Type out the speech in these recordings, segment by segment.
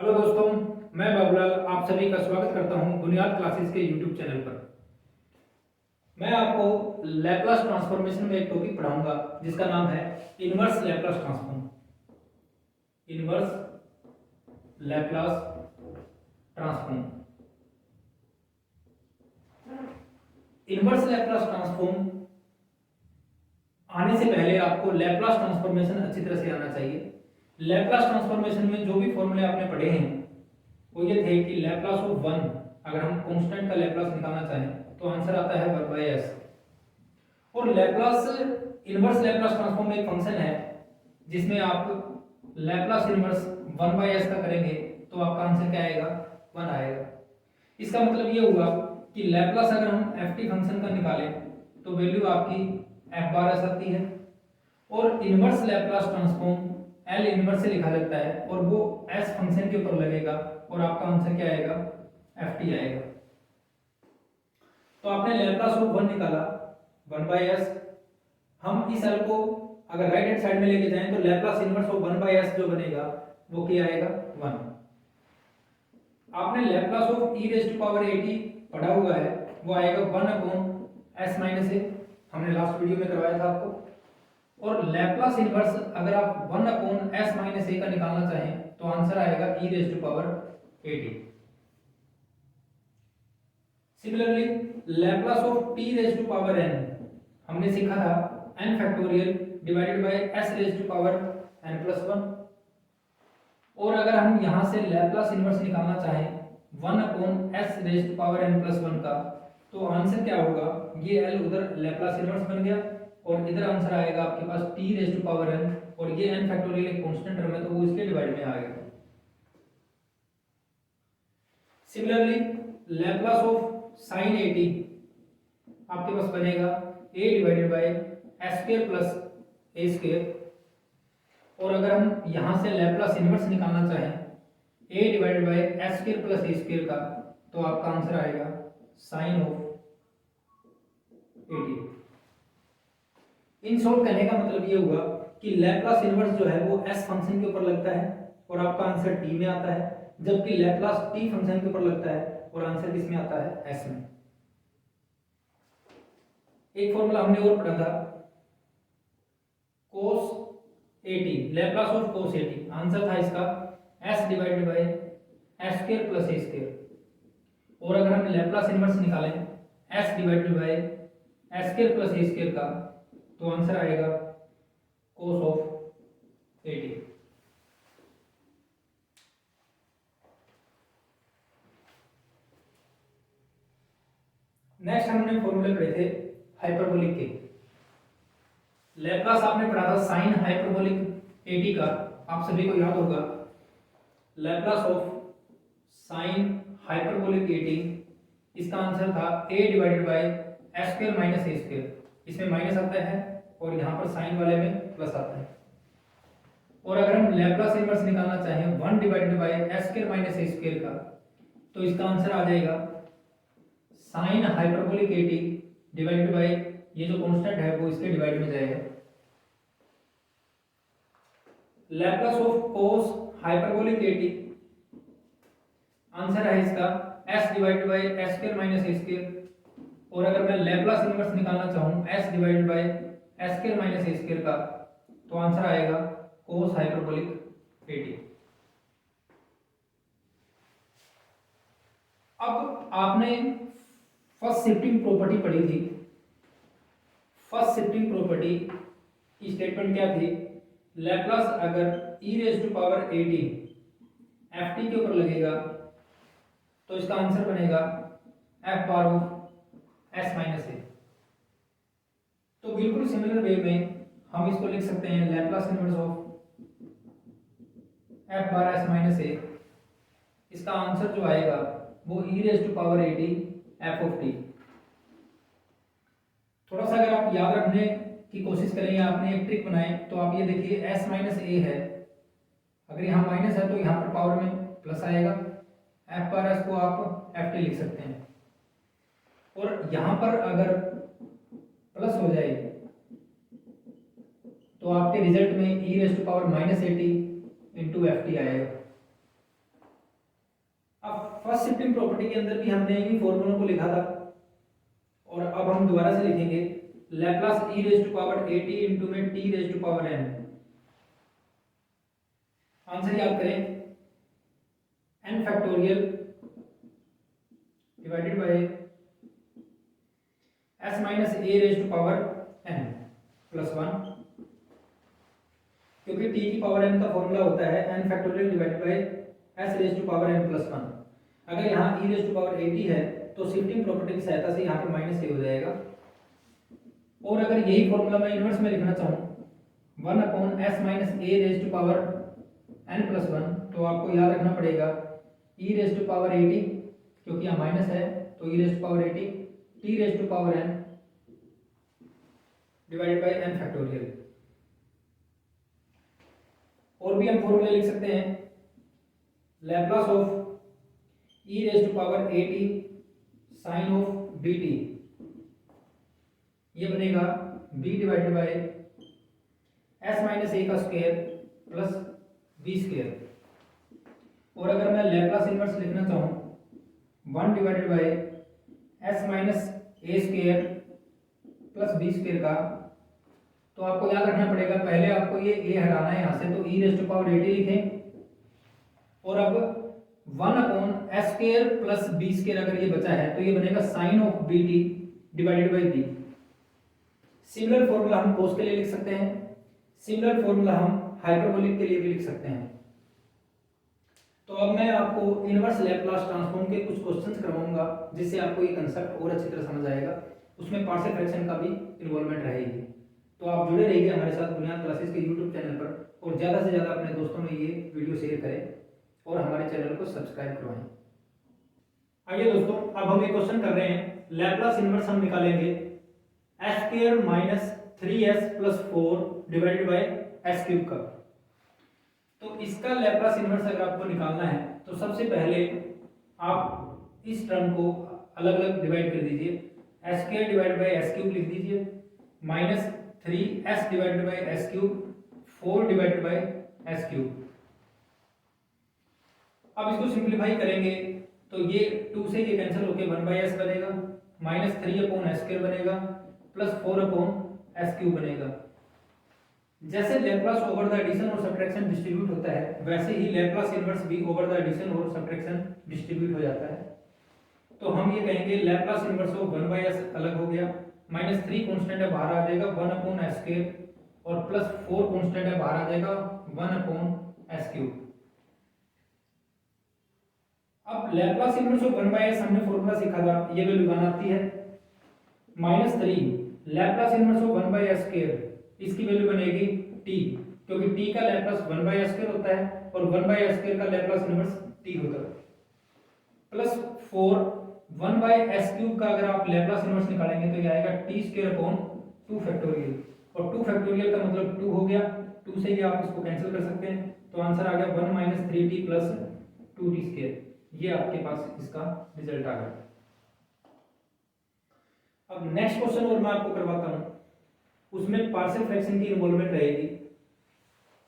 Hello दोस्तों, मैं बाबूलाल आप सभी का स्वागत करता हूं बुनियाद क्लासेस के यूट्यूब चैनल पर। मैं आपको लैप्लास ट्रांसफॉर्मेशन में एक टॉपिक पढ़ाऊंगा जिसका नाम है inverse Laplace transform. Inverse Laplace transform. Inverse Laplace transform आने से पहले आपको लैप्लास ट्रांसफॉर्मेशन अच्छी तरह से आना चाहिए। लैप्लास ट्रांसफॉर्मेशन में जो भी फॉर्मूले आपने पढ़े हैं वो ये थे कि लैप्लास ऑफ वन, अगर हम कांस्टेंट का लैप्लास निकालना चाहें तो आंसर आता है 1/s। और लैप्लास इनवर्स लैप्लास ट्रांसफॉर्म एक फंक्शन है जिसमें आप लैप्लास इनवर्स 1/s का करेंगे तो आपका आंसर क्या आएगा, 1 आएगा। इसका मतलब ये हुआ कि लैप्लास अगर हम ft फंक्शन का निकालें तो वैल्यू आपकी f बार आ सकती है। और inverse Laplace transform L inverse से लिखा जाता है और वो s फंक्शन के ऊपर लगेगा और आपका आंसर क्या आएगा, ft आएगा। तो आपने लैप्लास ऑफ 1 निकाला 1/s। हम इस L को अगर राइट हैंड साइड में लेके जाएं तो लैप्लास इनवर्स ऑफ 1/s जो बनेगा वो क्या आएगा, 1। आपने लैप्लास ऑफ e⁻at पढ़ा हुआ है, वो आएगा 1/s - a। हमने लास्ट वीडियो में करवाया था आपको। और लैप्लास इनवर्स अगर आप 1/s - a का निकालना चाहें तो आंसर आएगा e⁻at। Similarly Laplace of t⁻n हमने सीखा था n factorial divided bye s⁻n+1। और अगर हम यहां से लैप्लास इनवर्स निकालना चाहें 1/s⁻n+1 का तो आंसर क्या होगा, ये l उधर लैप्लास इनवर्स बन गया और इधर आंसर आएगा आपके पास t⁻n और ये n फैक्टोरियल एक कांस्टेंट टर्म है तो वो इसके डिवाइड में आ गया। सिमिलरली लैप्लास ऑफ sin 80 आपके पास बनेगा a/s² + a²। और अगर हम यहां से लैप्लास इनवर्स निकालना चाहें a/s² + a² का तो आपका आंसर आएगा sin ऑफ 80। इन शॉर्ट कहने का मतलब ये हुआ कि लैप्लास इनवर्स जो है वो s फंक्शन के ऊपर लगता है और आपका आंसर t में आता है, जबकि लैप्लास t फंक्शन के ऊपर लगता है और आंसर किस में आता है, s में। एक फॉर्मूला हमने और पढ़ा था cos 80, Laplace of cos 80। Answer था इसका s/s² + a²। और अगर हम लैप्लास इनवर्स निकालें s/s² + a² का तो आंसर आएगा cos ऑफ 80। नेक्स्ट हमने फॉर्मूले पढ़े थे हाइपरबोलिक के। लैप्लास आपने पढ़ा था साइन हाइपरबोलिक 80 का, आप सभी को याद होगा। लैप्लास ऑफ साइन हाइपरबोलिक 80, इसका आंसर था a/s² - a²। इसमें माइनस आता है और यहाँ पर साइन वाले में प्लस आता है। और अगर हम लैप्लास इनवर्स निकालना चाहें 1/s² - a² का तो इसका आंसर आ जाएगा साइन हाइपरबोलिक 80 डिवाइडेड बाय ये जो कांस्टेंट है वो इसके डिवाइड में जाएगा। Laplace of cos hyperbolic 80, answer है इसका s/s² - a²। और अगर मैं लैप्लास इनवर्स निकालना चाहूं s/s² - a² का तो आंसर आएगा cos हाइपरबोलिक 80। अब आपने फर्स्ट शिफ्टिंग प्रॉपर्टी पढ़ी थी। फर्स्ट शिफ्टिंग प्रॉपर्टी की स्टेटमेंट क्या थी, लैप्लास अगर e⁻at ft के ऊपर लगेगा तो इसका आंसर बनेगा f bar of s - a। तो बिल्कुल सिमिलर वे में हम इसको लिख सकते हैं Laplace inverse of f bar s - a। इसका आंसर जो आएगा वो e⁻at f ऑफ t। थोड़ा सा अगर आप याद रखने की कोशिश करें या आपने एक ट्रिक बनाए तो आप ये देखिए s - a है, अगर यहाँ माइनस है तो यहाँ पर पावर में प्लस आएगा, f बार s को आप ft लिख सकते हैं। और यहाँ पर अगर प्लस हो जाए तो आपके रिजल्ट में e⁻−80 * ft आएगा। फर्स्ट शिफ्टिंग प्रॉपर्टी के अंदर भी हमने इन्हीं फॉर्मूलों को लिखा था, और अब हम दोबारा से लिखेंगे Laplace e raise to power at into में t raise to power n। Answer याद करें, n factorial divided by s minus a raise to power n plus 1, क्योंकि t की पावर n का फॉर्मूला होता है n factorial divided by s raise to power n plus 1। अगर यहाँ e raise to power at है तो shifting property की सहायता से यहाँ पर माइनस a हो जाएगा, और अगर यही फॉर्मूला मैं इनवर्स में लिखना चाहूँ 1 upon s minus a raise to power n plus 1, तो आपको याद रखना पड़ेगा e रेज़ टू पावर 80, क्योंकि यहाँ माइनस है तो e raise to power 80 t raise to power n divided by n factorial. और भी हम फॉर्मूले लिख सकते हैं, Laplace of e raise to power 80 sine of bt, ये बनेगा b divided by s minus a का स्क्वायर प्लस b स्क्वायर। और अगर मैं लैप्लास इनवर्स लिखना चाहूँ 1 divided by s minus a square plus b square का, तो आपको याद रखना पड़ेगा पहले आपको ये a हटाना है यहाँ से, तो e रेज़ टू पावर 80 लिखें, और अब 1 upon s square plus b square अगर ये बचा है तो ये बनेगा sine of bt divided by b। Similar formula हम cos के लिए लिख सकते हैं, सिमिलर फॉर्मूला हम हाइपरबोलिक के लिए भी लिख सकते हैं। तो अब मैं आपको इनवर्स लैप्लास ट्रांसफॉर्म के कुछ क्वेश्चंस करवाऊंगा, जिससे आपको ये कंसेप्ट और अच्छी तरह समझ आएगा, उसमें पार्शियल फ्रैक्शन का भी इन्वॉल्वमेंट रहेगी। तो आप जुड़े रहिए हमारे साथ बुनियाद क्लासेस के यूट्यूब चैनल पर, और ज़्यादा से ज़्यादा अपने दोस्तों में ये वीडियो शेयर करें और हमारे चैनल को सब्सक्राइब करवाएं। आइए दोस्तों, अब हम एक क्वेश्चन कर रहे हैं, लैप्लास इनवर्स हम निकालेंगे s square minus 3s plus 4 divided by s cube का। तो इसका लैप्लास इनवर्स अगर आपको निकालना है तो सबसे पहले आप इस टर्म को अलग अलग डिवाइड कर दीजिए, s square divided by s cube लिख दीजिए, minus 3s divided by s cube 4 divided by s cube. अब इसको सिंप्लीफाई करेंगे तो ये 2 से ये कैंसिल होके 1/s बनेगा, माइनस 3 अपॉन s स्क्वायर बनेगा, प्लस 4 अपॉन s क्यूब बनेगा। जैसे लैप्लास ओवर द एडिशन और सब्ट्रैक्शन डिस्ट्रीब्यूट होता है, वैसे ही लैप्लास इनवर्स भी ओवर द एडिशन और सब्ट्रैक्शन डिस्ट्रीब्यूट हो जाता है। तो हम ये कहेंगे लैप्लास इनवर्स ऑफ 1/s अलग हो गया, माइनस 3 कांस्टेंट है बाहर आ जाएगा 1 अपॉन s स्क्वायर, और प्लस 4 कांस्टेंट है बाहर आ जाएगा 1 अपॉन s क्यूब। अब लैप्लास इनवर्स ऑफ 1/s हमने फॉर्मूला सीखा था, ये वैल्यू बनाती है minus 3 Laplace inverse of 1/s square, इसकी वैल्यू बनेगी t, क्योंकि t का लैप्लास 1/s स्क्वायर होता है और 1/s स्क्वायर का लैप्लास इनवर्स t होता है, प्लस 4 1/s क्यूब का अगर आप लैप्लास इनवर्स निकालेंगे तो ये आएगा t स्क्वायर अपॉन 2 फैक्टोरियल, और 2 फैक्टोरियल का मतलब 2 हो गया, 2 से ही आप इसको कैंसिल कर सकते हैं, तो आंसर आ गया 1 minus 3t plus 2t square. ये आपके पास इसका रिजल्ट आ गया। अब नेक्स्ट क्वेश्चन और मैं आपको करवाता हूं, उसमें पार्शियल फ्रैक्शन की इन्वॉल्वमेंट रहेगी।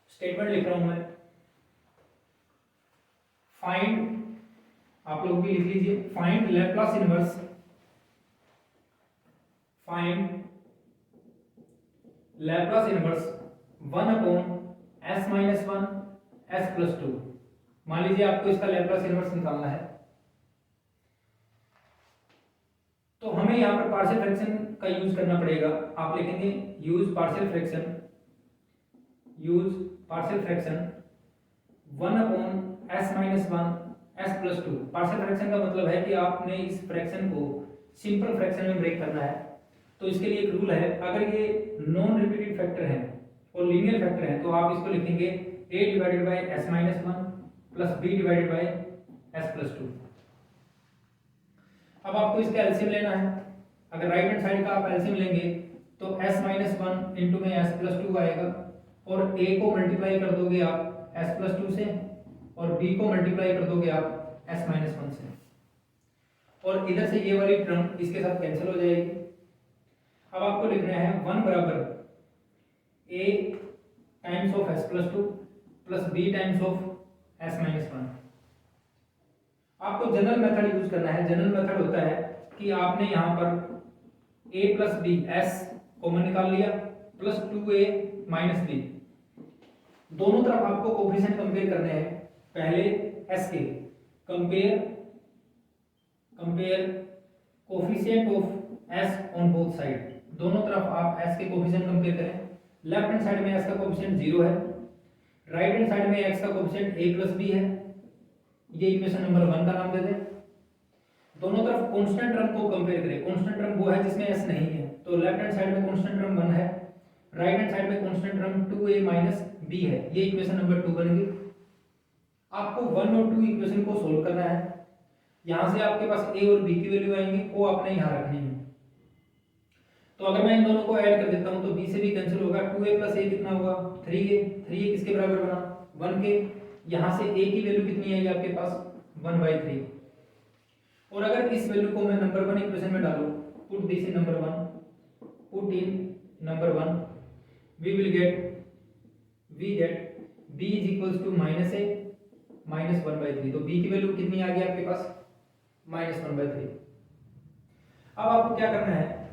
स्टेटमेंट लिख रहा हूं मैं, फाइंड, आप लोग भी लिख लीजिए, find Laplace inverse, find Laplace inverse 1 upon s minus 1 s plus 2। मान लीजिए आपको इसका लैप्लास इनवर्स निकालना है, तो हमें यहाँ पर पार्शियल फ्रैक्शन का यूज करना पड़ेगा। आप लिखेंगे use partial fraction, use partial fraction 1 upon s minus 1 s plus 2। Partial fraction का मतलब है कि आपने इस फ्रैक्शन को सिंपल फ्रैक्शन में ब्रेक करना है। तो इसके लिए एक रूल है, अगर ये नॉन रिपीटेड फैक्टर है और लीनियर फैक्टर है तो आप इसको लिखेंगे a divided by s minus 1 plus b divided by s plus 2। अब आपको इसका एलसीएम लेना है। अगर राइट हैंड साइड का आप एलसीएम लेंगे तो s माइनस 1 इंटू में s प्लस 2 आएगा, और a को मल्टीप्लाई कर दोगे आप s प्लस 2 से, और b को मल्टीप्लाई कर दोगे आप s माइनस 1 से, और इधर से ये वाली टर्म इसके साथ कैंसिल हो जाएगी। अब आपको लिखना है 1 बराबर a times of s plus 2 plus b times of s minus 1। आपको जनरल मेथड यूज करना है। जनरल मेथड होता है कि आपने यहाँ पर a plus B S common निकाल लिया प्लस 2a माइनस बी, दोनों तरफ आपको कोफिशिएंट कंपेयर करने हैं। पहले एस के compare coefficient of S on both side, दोनों तरफ आप एस के कोफिशिएंट कंपेयर करें। लेफ्ट हैंड साइड में एस का कोफिशिएंट 0 है, राइट हैंड साइड में एक्स का कोफिशिएंट a प्लस बी है, ये इक्वेशन नंबर 1 का नाम दे दें। दोनों तरफ कांस्टेंट टर्म को कंपेयर करें। कांस्टेंट टर्म वो है जिसमें s नहीं है, तो लेफ्ट हैंड साइड में कांस्टेंट टर्म 1 है, राइट हैंड साइड में constant term 2a minus b है, ये इक्वेशन नंबर 2 बन गई। आपको 1 और 2 इक्वेशन को सोल्व करना है। यहां से आपके पास a और b की वैल्यू आएंगी, वो आपने यहां रखनी है। तो अगर मैं इन दोनों को ऐड कर देता हूं तो b से b कैंसिल होगा, 2a प्लस a कितना हुआ 3a, 3a किसके बराबर बना 1 के। यहां से a की वैल्यू कितनी आएगी आपके पास 1/3। और अगर इस वैल्यू को मैं नंबर 1 इक्वेशन में डालूं, put this in number 1, put in number 1, we get b is equals to minus a minus 1/3। तो b की वैल्यू कितनी आ गई आपके पास -1/3। अब आपको क्या करना है,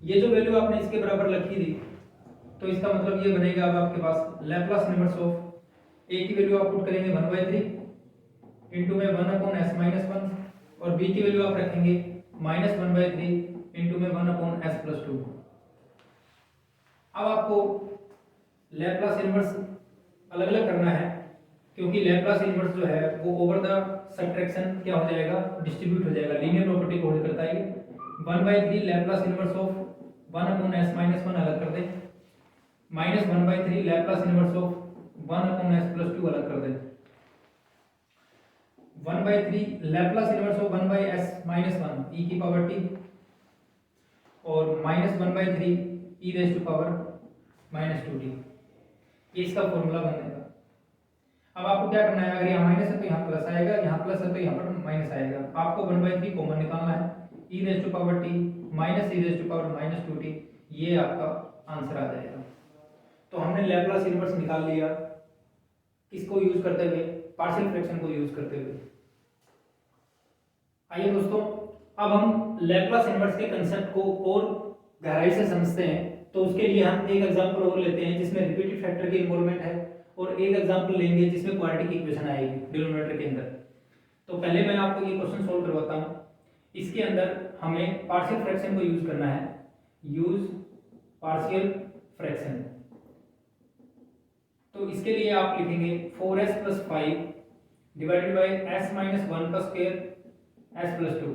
ये जो वैल्यू आपने इसके बराबर लिखी थी, तो इसका मतलब ये बनेगा अब आपके पास लैप्लास इनवर्स ऑफ a की वैल्यू आप पुट करेंगे 1/3 इंटू में 1/s-1 और b की वैल्यू आप रखेंगे -1/3 इंटू में 1/s+2। अब आपको लैप्लास इनवर्स अलग अलग करना है, क्योंकि लैप्लास इनवर्स जो है वो ओवर द सबट्रैक्शन क्या हो जाएगा, डिस्ट्रीब्यूट हो जाएगा। लीनियर प्रॉपर्टी को होल्ड करता है ये। 1/3 लैप्लास इनवर्स ऑफ 1/s-1 अलग कर दें, -1/3 लैप्लास इनवर्स ऑफ 1/s+2 अलग कर दें। 1/3 Laplace inverse of 1/s-1 e की पावर t और -1/3 e raise to power -2t, ये इसका फॉर्मूला बनेगा। अब आपको क्या करना है, अगर यहाँ माइनस है तो यहाँ प्लस आएगा, यहाँ प्लस है तो यहाँ पर माइनस आएगा। आपको 1/3 कॉमन निकालना है, e raise to power t minus e raise to power -2t, ये आपका आंसर आ जाएगा। तो हमने लैप्लास इनवर्स निकाल लिया, किसको यूज करते हुए, पार्शियल फ्रैक्शन को यूज करते हुए। आइए दोस्तों, अब हम लैप्लास इनवर्स के कंसेप्ट को और गहराई से समझते हैं। तो उसके लिए हम एक एग्जांपल और लेते हैं जिसमें रिपीटेड फैक्टर की इन्वॉल्वमेंट है, और एक एग्जांपल लेंगे जिसमें क्वाड्रेटिक इक्वेशन आएगी डिनोमिनेटर के अंदर। तो पहले मैं आपको ये क्वेश्चन सोल्व करवाता हूँ। इसके अंदर हमें पार्शियल फ्रैक्शन को यूज करना है, यूज पार्शियल फ्रैक्शन। तो इसके लिए आप लिखेंगे 4s+5 डिवाइडेड बाय s-1 का स्क्वायर s+2,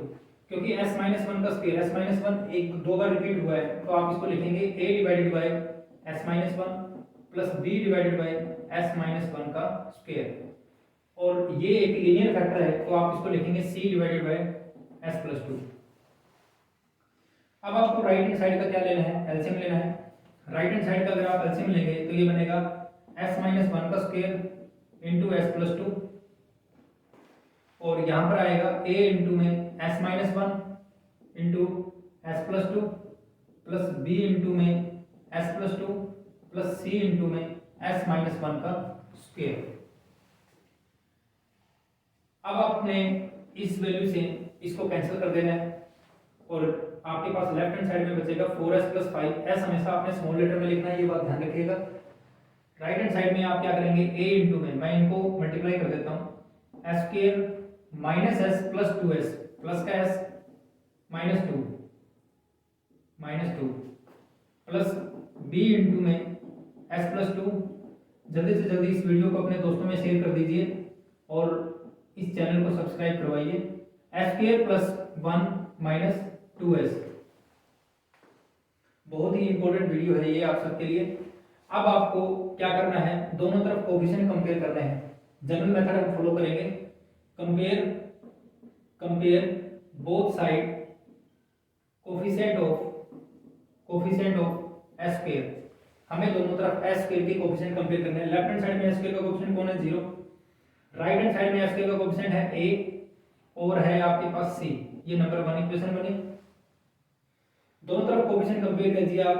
क्योंकि s-1 का स्क्वायर s-1 एक दो बार रिपीट हुआ है, तो आप इसको लिखेंगे a divided by s-1 plus b divided bye s-1 का स्क्वायर, और ये एक लीनियर फैक्टर है तो आप इसको लिखेंगे c डिवाइडेड बाय s+2। अब आपको राइट हैंड साइड का क्या लेना है, एलसीएम लेना है। राइट हैंड साइड का अगर आप एलसीएम लेंगे तो ये बनेगा s-1 का स्क्वायर इंटू s+2, और यहाँ पर आएगा a इंटू में s-1 into s+2 plus b into में s+2 प्लस c इंटू में s-1 का स्क्वायर। अब आपने इस वैल्यू से इसको कैंसिल कर देना है, और आपके पास लेफ्ट हैंड साइड में बचेगा 4s+5। s हमेशा आपने स्मॉल लेटर में लिखना है, ये बात ध्यान रखिएगा। राइट हैंड साइड में आप क्या करेंगे, a इंटू में, मैं इनको मल्टीप्लाई कर देता हूँ, s² minus s plus 2s plus का s -2 प्लस b इंटू में s+2। जल्दी से जल्दी इस वीडियो को अपने दोस्तों में शेयर कर दीजिए और इस चैनल को सब्सक्राइब करवाइए। s² प्लस 1 माइनस 2s, बहुत ही इंपॉर्टेंट वीडियो है ये आप सबके लिए। अब आपको क्या करना है, दोनों तरफ कोफिशिएंट कंपेयर करना है। जनरल मेथड हम फॉलो करेंगे, compare both side coefficient of s²। हमें दोनों तरफ s² के कोफिशिएंट कंपेयर करने हैं। लेफ्ट हैंड साइड में s² का कोफिशिएंट कौन है 0, राइट हैंड साइड में s² का कोफिशिएंट है a और है आपके पास c, ये नंबर 1 इक्वेशन बनी। दोनों तरफ कोफिशिएंट कंपेयर कीजिए आप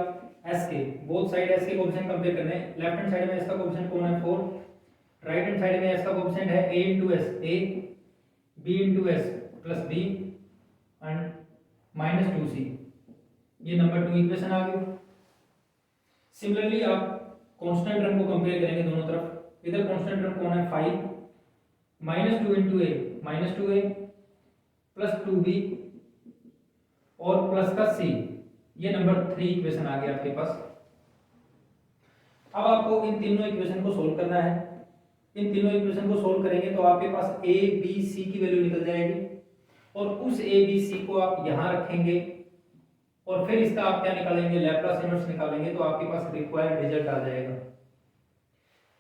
s के, बोथ साइड s के कोफिशिएंट कंपेयर करने हैं। लेफ्ट हैंड साइड में s का कोफिशिएंट कौन है 4, राइट हैंड साइड में s का कोफिशिएंट है a into s, a B into S plus B and minus 2c, ये नंबर 2 इक्वेशन आ गई। सिमिलरली आप कांस्टेंट टर्म को कंपेयर करेंगे दोनों तरफ। इधर कांस्टेंट टर्म कौन है 5, माइनस 2 इंटू ए माइनस 2a प्लस 2b और प्लस का c, ये नंबर 3 इक्वेशन आ गया आपके पास। अब आपको इन तीनों इक्वेशन को सोल्व करना है। इन तीनों इक्वेशन को सोल्व करेंगे तो आपके पास a b c की वैल्यू निकल जाएगी और उस a b c को आप यहाँ रखेंगे और फिर इसका आप क्या निकालेंगे, लैप्लास इनवर्स निकालेंगे, तो आपके पास रिक्वायर्ड रिजल्ट आ जाएगा।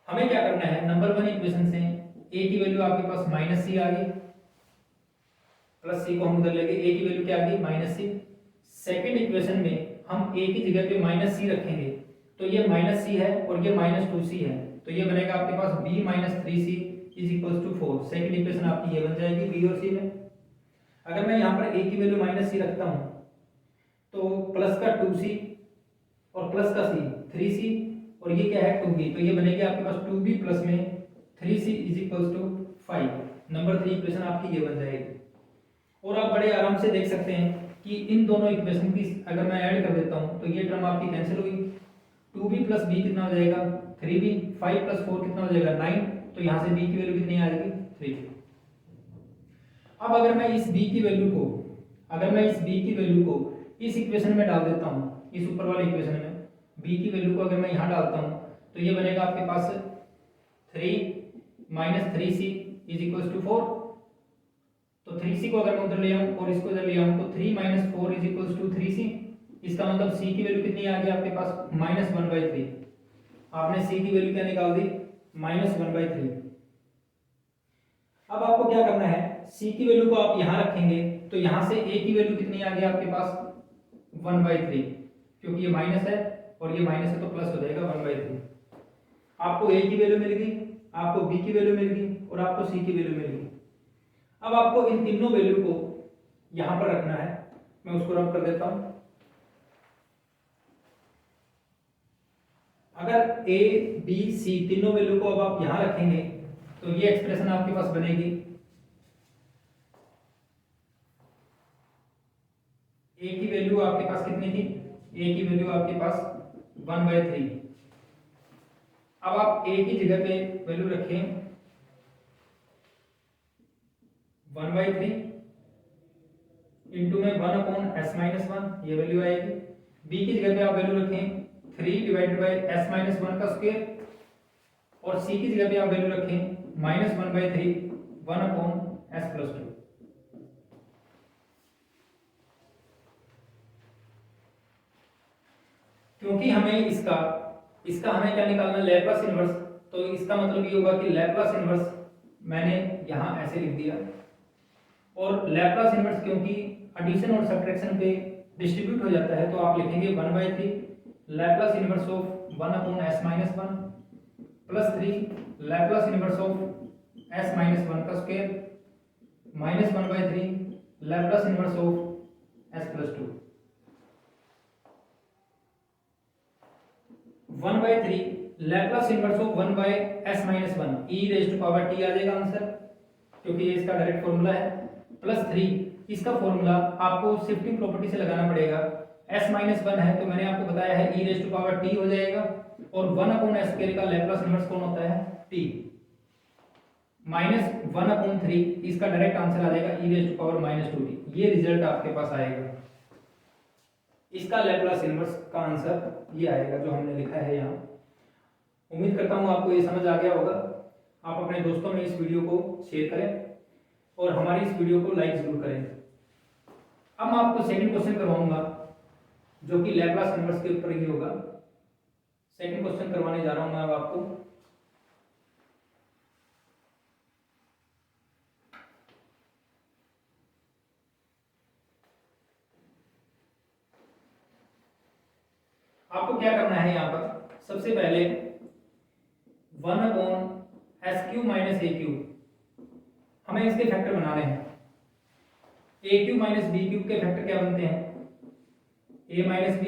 हमें क्या करना है, नंबर 1 इक्वेशन से a की वैल्यू आपके पास माइनस सी आ गई, प्लस सी को हम उधर लेंगे, a की वैल्यू क्या आ गई माइनस सी। सेकेंड इक्वेशन में हम a की जगह पे माइनस सी रखेंगे, तो ये माइनस सी है और ये माइनस 2c है, तो ये बनेगा आपके पास b minus 3c is equal to 4। Second equation आपकी ये बन जाएगी b और c में। अगर मैं यहाँ पर a की वैल्यू माइनस सी रखता हूँ तो प्लस का 2c और प्लस का c 3c और ये क्या है 2b, तो ये बनेगी आपके पास 2b प्लस में 3c is equal to 5। Number 3 equation आपकी ये बन जाएगी। और आप बड़े आराम से देख सकते हैं कि इन दोनों इक्वेशन की अगर मैं ऐड कर देता हूँ तो ये टर्म आपकी कैंसिल हुई, 2b प्लस b कितना हो जाएगा 3b, 5 प्लस 4 कितना हो जाएगा 9, तो यहाँ से b की वैल्यू कितनी आ जाएगी 3। अब अगर मैं इस b की वैल्यू को इस इक्वेशन में डाल देता हूँ, इस ऊपर वाले इक्वेशन में b की वैल्यू को अगर मैं यहाँ डालता हूँ तो ये बनेगा आपके पास 3 minus 3c is equal to 4। तो 3c को अगर मैं उधर ले आऊँ और इसको इधर ले आऊँ तो 3 minus 4 is equal to 3c। इसका मतलब c की वैल्यू कितनी आ गई आपके पास माइनस 1/3। आपने c की वैल्यू क्या निकाल दी माइनस 1/3। अब आपको क्या करना है, c की वैल्यू को आप यहाँ रखेंगे तो यहाँ से a की वैल्यू कितनी आ गई आपके पास 1/3, क्योंकि ये माइनस है और ये माइनस है तो प्लस हो जाएगा 1/3। आपको a की वैल्यू मिल गई, आपको b की वैल्यू मिल गई और आपको c की वैल्यू मिल गई। अब आपको इन तीनों वैल्यू को यहां पर रखना है, मैं उसको रब कर देता हूं। अगर a b c तीनों वैल्यू को अब आप यहां रखेंगे तो ये एक्सप्रेशन आपके पास बनेगी, a की वैल्यू आपके पास कितनी थी, a की वैल्यू आपके पास 1/3। अब आप a की जगह पे वैल्यू रखें 1/3 इंटू में 1/s-1, ये वैल्यू आएगी। b की जगह पे आप वैल्यू रखें 3 डिवाइडेड बाय s-1 का स्क्वायर और c की जगह पे आप वैल्यू रखें -1/3 1/s+2। क्योंकि हमें इसका हमें क्या निकालना है लैप्लास इनवर्स, तो इसका मतलब ये होगा कि लैप्लास इनवर्स मैंने यहाँ ऐसे लिख दिया और लैप्लास इनवर्स क्योंकि एडिशन और सब्ट्रैक्शन पे डिस्ट्रीब्यूट हो जाता है तो आप लिखेंगे 1/3 Laplace inverse of 1/s-1 plus 3 Laplace inverse of s-1 का square -1/3 Laplace inverse of s+2। 1/3 Laplace inverse of 1/s-1 e raise to power t आ जाएगा आंसर, क्योंकि ये इसका डायरेक्ट फॉर्मूला है। प्लस 3 इसका फॉर्मूला आपको शिफ्टिंग प्रॉपर्टी से लगाना पड़ेगा। s-1 है तो मैंने आपको बताया है e raise to power t हो जाएगा और 1/s² का लैप्लास इनवर्स कौन होता है t, -1/3 इसका डायरेक्ट आंसर आ जाएगा e raise to power -2t। ये रिजल्ट आपके पास आएगा, इसका लैप्लास इनवर्स का आंसर ये आएगा जो हमने लिखा है यहाँ। उम्मीद करता हूँ आपको ये समझ आ गया होगा। आप अपने दोस्तों में इस वीडियो को शेयर करें और हमारी इस वीडियो को लाइक जरूर करें। अब मैं आपको सेकंड क्वेश्चन करवाऊंगा जो कि लैप्लास इनवर्स के ऊपर ही होगा। सेकंड क्वेश्चन करवाने जा रहा हूं मैं अब आपको। आपको क्या करना है यहाँ पर, सबसे पहले 1/s³ माइनस a³ हमें इसके फैक्टर बनाने हैं। a³ माइनस b³ के फैक्टर क्या बनते हैं, a minus b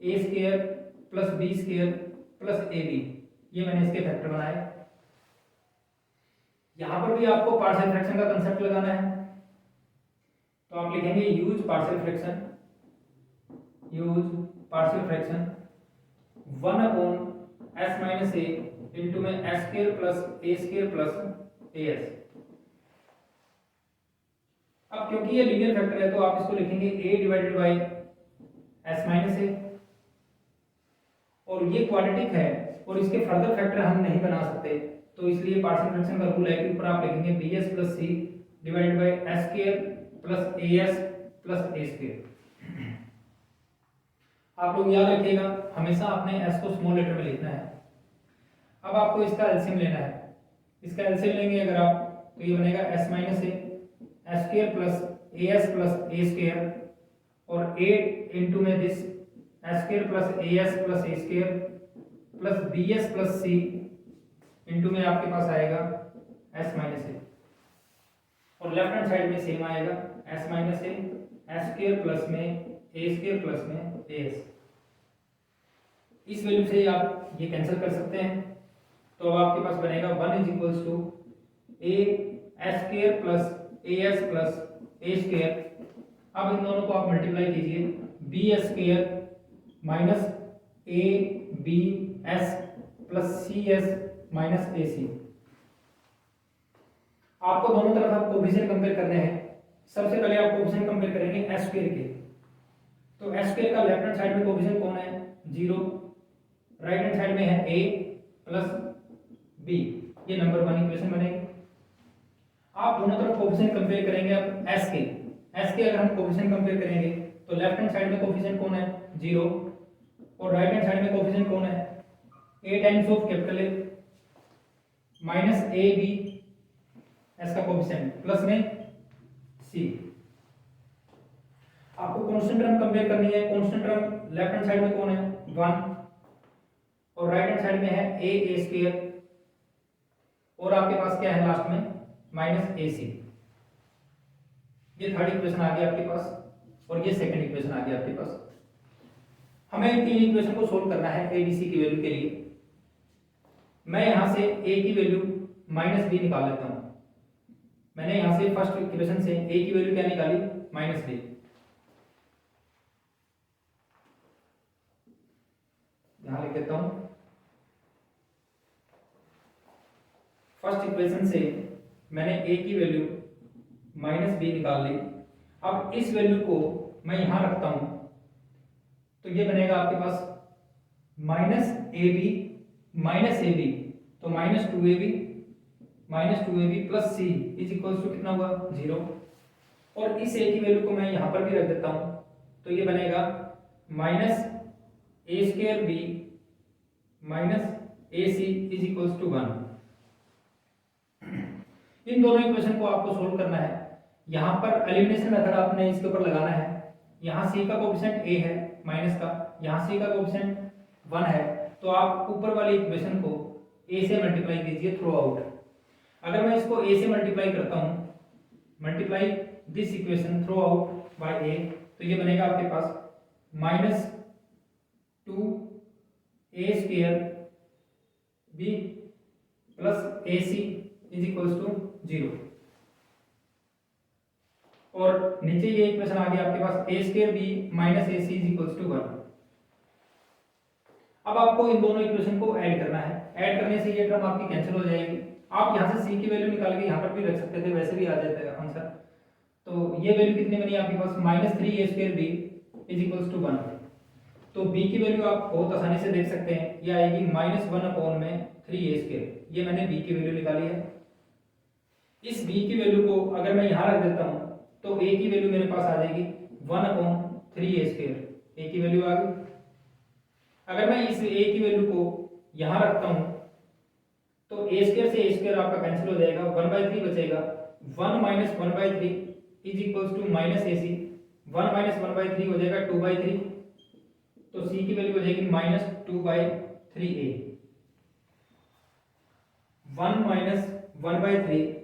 a² plus b² plus ab, ये मैंने इसके फैक्टर बनाए। यहाँ पर भी आपको पार्शियल फ्रैक्शन का कंसेप्ट लगाना है, तो आप लिखेंगे use partial fraction, use partial fraction 1 upon s minus a into में एस स्क्वायर प्लस ए स्क्वायर प्लस ए एस। अब क्योंकि ये लीनियर फैक्टर है तो आप इसको लिखेंगे a divided by s minus ए, और ये क्वाड्रेटिक है और इसके फर्दर फैक्टर हम नहीं बना सकते, तो इसलिए पार्शियल फ्रैक्शन का रूल है कि ऊपर आप लिखेंगे B S plus C divided by S square plus A S plus A square. आप लोग याद रखिएगा हमेशा आपने एस को स्मॉल लेटर में लिखना है। अब आपको इसका एलसीएम लेना है, इसका एलसीएम लेंगे अगर आप तो ये बनेगा S minus A S square plus A S plus A square, और ए इंटू में this S square plus A S plus A square plus B S plus C into में आपके पास आएगा एस माइनस ए, और लेफ्ट हैंड साइड में same आएगा S minus A S square plus में ए स्क्वायर प्लस में ए एस। इस वैल्यू से आप ये कैंसिल कर सकते हैं, तो अब आपके पास बनेगा 1 is equals to a S square plus A S plus A square. अब इन दोनों को आप मल्टीप्लाई कीजिए, b s square minus a b S plus c s minus A c. आपको दोनों तरफ आप कोफिशिएंट कंपेयर करने हैं। सबसे पहले आप कोफिशिएंट कंपेयर करेंगे एस स्क्वायर के, तो एस स्क्वायर का लेफ्ट हैंड साइड में कोफिशिएंट कौन है 0, राइट हैंड साइड में है a प्लस b, ये नंबर 1 इक्वेशन बनेगी। आप दोनों तरफ कोफिशिएंट कंपेयर करेंगे। अब s के अगर हम कोफिशिएंट कंपेयर करेंगे तो लेफ्ट हैंड साइड में कोफिशिएंट कौन है 0, और राइट हैंड साइड में कोफिशिएंट कौन है a times of capital A minus a b s का कोफिशिएंट प्लस में c। आपको कांस्टेंट टर्म कंपेयर करनी है। Constant term left hand side में कौन है 1, और राइट हैंड साइड में है a स्क्वायर, और आपके पास क्या है लास्ट में माइनस ए सी। ये थर्ड इक्वेशन आ गया आपके पास, और ये सेकंड इक्वेशन आ गया आपके पास। हमें इन तीन इक्वेशन को सोल्व करना है ए बी सी की वैल्यू के लिए। मैं यहां से a की वैल्यू माइनस बी निकाल लेता हूं। मैंने यहां से फर्स्ट इक्वेशन से a की वैल्यू क्या निकाली माइनस बी। यहां लिख देता हूं, फर्स्ट इक्वेशन से मैंने a की वैल्यू माइनस बी निकाल ली। अब इस वैल्यू को मैं यहां रखता हूं, तो ये बनेगा आपके पास minus a b minus a b, तो minus 2ab plus c is equals to कितना हुआ 0, और इस a की वैल्यू को मैं यहां पर भी रख देता हूं, तो ये बनेगा minus A square B minus A C is equals to 1। इन दोनों इक्वेशन को आपको सोल्व करना है। यहां पर एलिमिनेशन मेथड आपने इसके ऊपर लगाना है। यहां c का कोएफिशिएंट a है माइनस का, यहां c का कोएफिशिएंट 1 है, तो आप ऊपर वाली इक्वेशन को a से मल्टीप्लाई कीजिए थ्रू आउट। अगर मैं इसको a से मल्टीप्लाई करता हूं, multiply this equation throughout by a, तो ये बनेगा आपके पास minus 2a square b plus ac is equals to 0, और नीचे ये इक्वेशन आ गया आपके पास a square b minus ac is equals to 1। अब आपको इन दोनों इक्वेशन को ऐड करना है। ऐड करने से ये टर्म आपकी कैंसिल हो जाएगी। आप यहां से c की वैल्यू निकाल के यहां पर भी रख सकते थे, वैसे भी आ जाता है आंसर। तो ये वैल्यू कितनी बनी आपके पास minus 3a square b is equals to 1। तो b की वैल्यू आप बहुत आसानी से देख सकते हैं, ये आएगी माइनस 1 अपॉन में 3a स्क्वायर। ये मैंने b की वैल्यू निकाली है। इस b की वैल्यू को अगर मैं यहां रख देता हूं तो a की वैल्यू मेरे पास आ जाएगी 1 अपॉन 3a स्क्वायर। a की वैल्यू आ गई। अगर मैं इस a की वैल्यू को यहां रखता हूं तो a स्क्वायर से a स्क्वायर आपका कैंसिल हो जाएगा, 1/3 बचेगा। 1 minus 1/3 is equals to minus ac। 1 minus 1/3 हो जाएगा 2/3, तो c की वैल्यू हो जाएगी माइनस 2/3a। 1 माइनस 1/3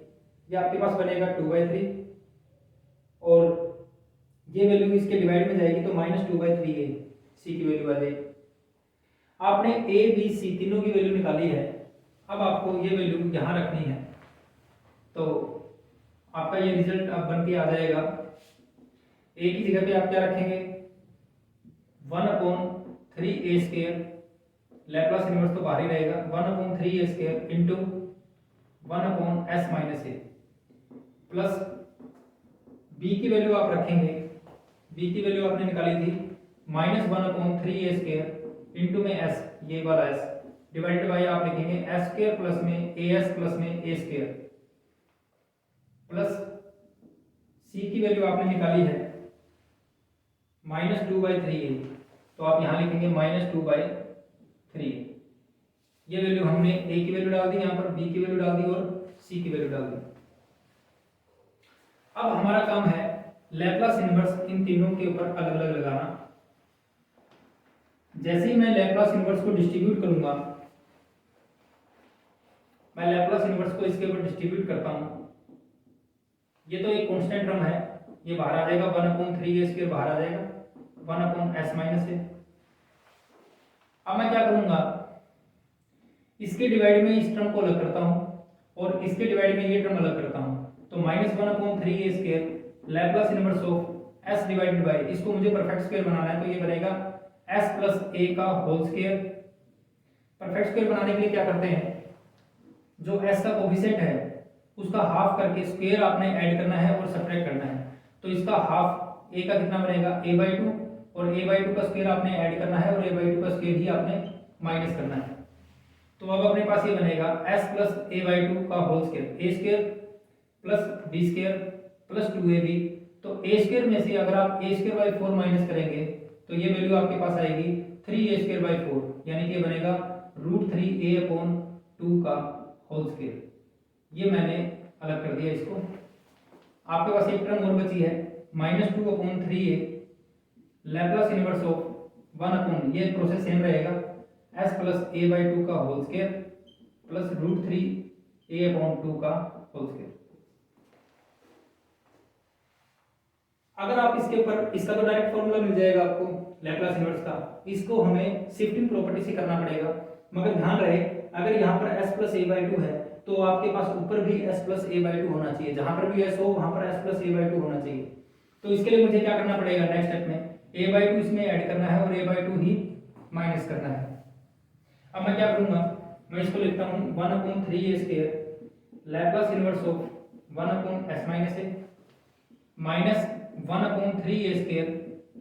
ये आपके पास बनेगा 2/3, और ये वैल्यू इसके डिवाइड में जाएगी तो माइनस 2/3a c की वैल्यू आ जाएगी। आपने a b c तीनों की वैल्यू निकाली है। अब आपको ये वैल्यू यहां रखनी है। तो आपका ये रिजल्ट अब बन के आ जाएगा। ए की जगह पे आप क्या रखेंगे, 1/3a², लैप्लास इनवर्स तो बाहर ही रहेगा, 1/3a² into 1/s-a plus b की वैल्यू आप रखेंगे, b की वैल्यू आपने निकाली थी -1/3a² इंटू में s, ये वाला s डिवाइडेड बाय आप लिखेंगे s² प्लस में as प्लस में a² प्लस c की वैल्यू आपने निकाली है -2/3a, तो आप यहाँ लिखेंगे -2/3। ये वैल्यू हमने a की वैल्यू डाल दी, यहाँ पर b की वैल्यू डाल दी और c की वैल्यू डाल दी। अब हमारा काम है लैप्लास इनवर्स इन तीनों के ऊपर अलग अलग लगाना। जैसे ही मैं लैप्लास इनवर्स को डिस्ट्रीब्यूट करूंगा, मैं लैप्लास इनवर्स को इसके ऊपर डिस्ट्रीब्यूट करता हूं, ये तो एक कांस्टेंट टर्म है, ये बाहर आ जाएगा 1/3a² बाहर आ जाएगा 1/s-a। अब मैं क्या करूंगा, इसके डिवाइड में इस टर्म को अलग करता हूं और इसके डिवाइड में ये टर्म अलग करता हूं, तो -1/3a² Laplace inverse of s divided by, इसको मुझे परफेक्ट स्क्वायर बनाना है, तो ये बनेगा s प्लस a का होल स्क्वायर। परफेक्ट स्क्वायर बनाने के लिए क्या करते हैं, जो s का कोफिशिएंट है उसका हाफ करके स्क्वायर आपने ऐड करना है और सब्ट्रैक्ट करना है, तो इसका हाफ a का कितना बनेगा a/2 और a/2 का स्क्वायर आपने ऐड करना है और a/2 का स्क्वायर ही आपने माइनस करना है। तो अब अपने पास ये बनेगा s प्लस a/2 का whole square, a² plus b² plus 2ab, तो a² में से अगर आप a²/4 माइनस करेंगे तो ये वैल्यू आपके पास आएगी 3a²/4, यानी कि ये बनेगा √3a/2 का होल स्क्वायर। ये मैंने अलग कर दिया इसको। आपके पास एक टर्म और बची है -2/3a लैप्लास इनवर्स ऑफ 1, ये प्रोसेस सेम रहेगा, s प्लस a/2 का होल स्क्वायर प्लस √3a/2 का होल स्क्वायर। अगर आप इसके ऊपर, इसका तो डायरेक्ट फॉर्मूला मिल जाएगा आपको लैप्लास इनवर्स का, इसको हमें शिफ्टिंग प्रॉपर्टी से करना पड़ेगा। मगर ध्यान रहे, अगर यहाँ पर s प्लस a/2 है तो आपके पास ऊपर भी s प्लस a/2 होना चाहिए, जहां पर भी s हो वहां पर s प्लस a/2 होना चाहिए। तो इसके लिए मुझे क्या करना पड़ेगा, नेक्स्ट स्टेप में a/2 इसमें ऐड करना है और a/2 ही माइनस करना है। अब मैं क्या करूंगा, मैं इसको लिखता हूं 1/3a² Laplace inverse of 1/s-a minus 1/3a²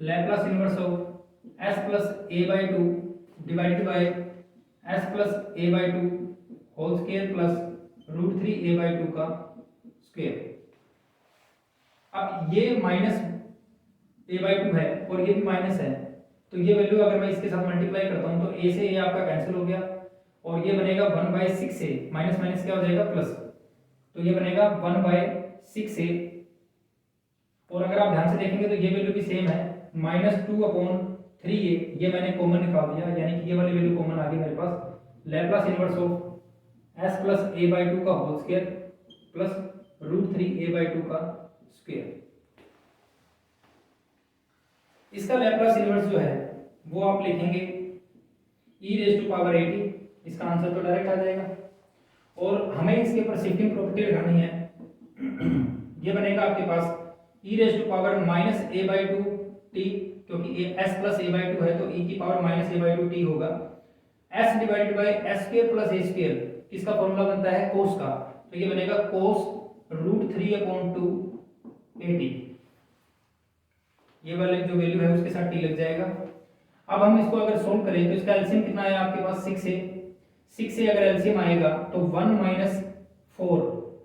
Laplace inverse of s plus a/2 divided by s plus a/2 whole square plus √3a/2 का स्क्वायर। अब ये माइनस a/2 है और ये भी माइनस है, तो ये वैल्यू अगर मैं इसके साथ मल्टीप्लाई करता हूं तो a से a आपका कैंसिल हो गया और ये बनेगा 1/6a, माइनस माइनस क्या हो जाएगा प्लस, तो ये बनेगा 1/6a। और अगर आप ध्यान से देखेंगे तो ये वैल्यू भी सेम है, -2/3a, ये मैंने कॉमन निकाल दिया, यानी कि ये वाली वैल्यू कॉमन आ गई मेरे पास। Laplace inverse of s plus a/2 का होल स्क्वायर प्लस √3a/2 का स्क्वायर। इसका लैप्लास इनवर्स जो है वो आप लिखेंगे e⁻80, इसका आंसर तो डायरेक्ट आ जाएगा। और हमें इसके ऊपर शिफ्टिंग प्रॉपर्टी लगानी है, ये बनेगा आपके पास e⁻−a/2t, क्योंकि s प्लस a/2 है तो e⁻−a/2t होगा, s divided by s² plus a², इसका फॉर्मूला बनता है cos का, तो ये बनेगा cos √3/2at, ये वाले जो वैल्यू है उसके साथ t लग जाएगा। अब हम इसको अगर सोल्व करें तो इसका एलसीएम कितना है आपके पास 6 है, 6 से अगर एलसीएम आएगा तो 1 - 4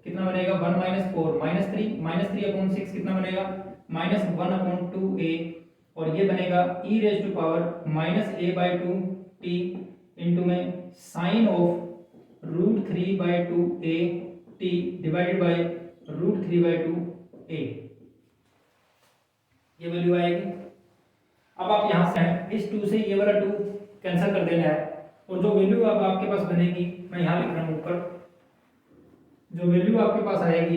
कितना बनेगा, 1 - 4 -3/6 कितना बनेगा -1/2a, और ये बनेगा e⁻−a/2t इंटू में sign of √3/2at divided by √3/2a, ये वैल्यू आएगी। अब आप यहां से इस 2 से ये वाला 2 कैंसिल कर देना है, और जो वैल्यू अब आपके पास बनेगी मैं यहां लिख रहा हूं ऊपर, जो वैल्यू आपके पास आएगी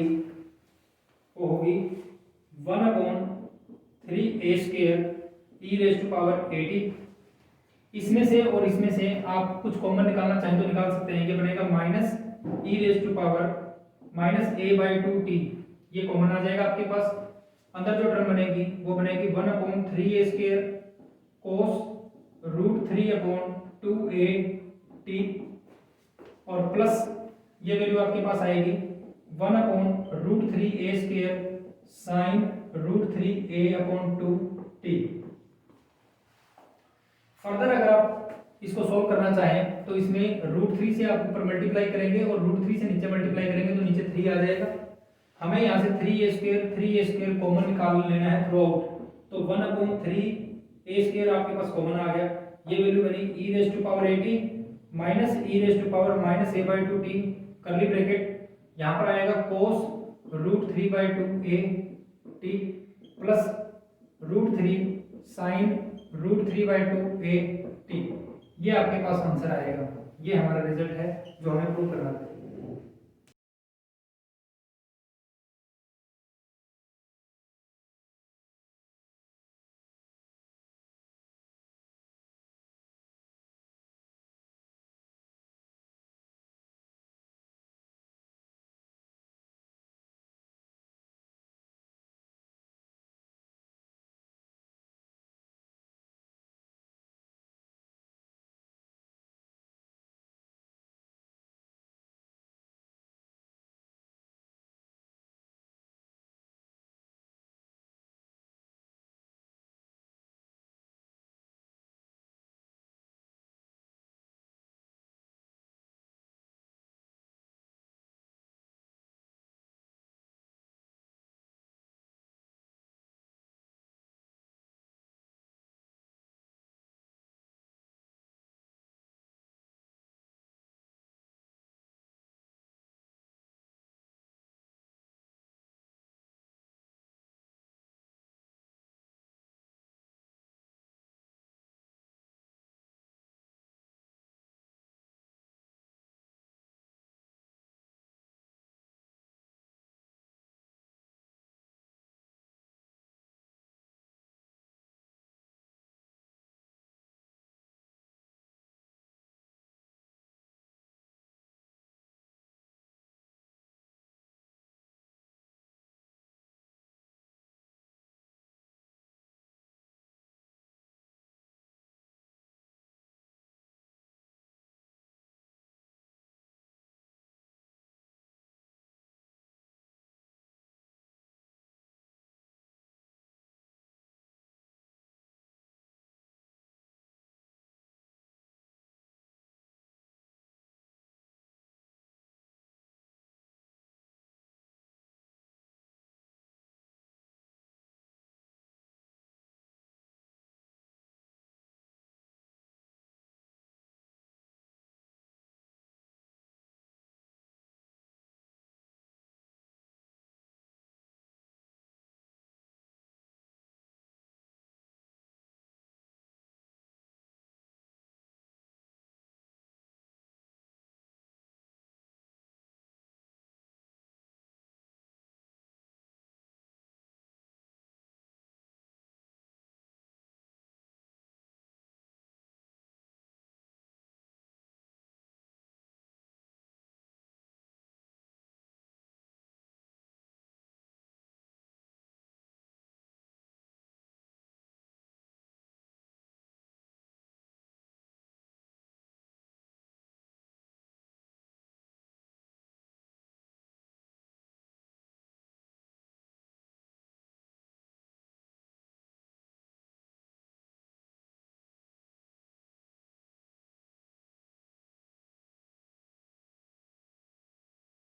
वो होगी 1/3a² e⁻80। इसमें से और इसमें से आप कुछ कॉमन निकालना चाहें तो निकाल सकते हैं, ये बनेगा -e⁻80 minus A by two T, ये कॉमन आ जाएगा आपके पास। अंदर जो टर्म बनेगी वो बनेगी 1/3a² कोस रूट 3/2a टी, और प्लस ये वैल्यू आपके पास आएगी 1/√3a² sign √3a/2 T. Further अगर आप इसको सोल्व करना चाहें तो इसमें √3 से आप ऊपर मल्टीप्लाई करेंगे और √3 से नीचे मल्टीप्लाई करेंगे तो नीचे 3 आ जाएगा। हमें यहाँ से 3a² कॉमन निकाल लेना है थ्रू आउट, तो 1/3a² आपके पास कॉमन आ गया। ये वैल्यू बनी e⁻80 माइनस e⁻−a/2 टी, करली ब्रैकेट, यहाँ पर आएगा cos √3/2a T plus √3 sine √3/2a T. ये आपके पास आंसर आएगा। ये हमारा रिजल्ट है जो हमें प्रूव करना है।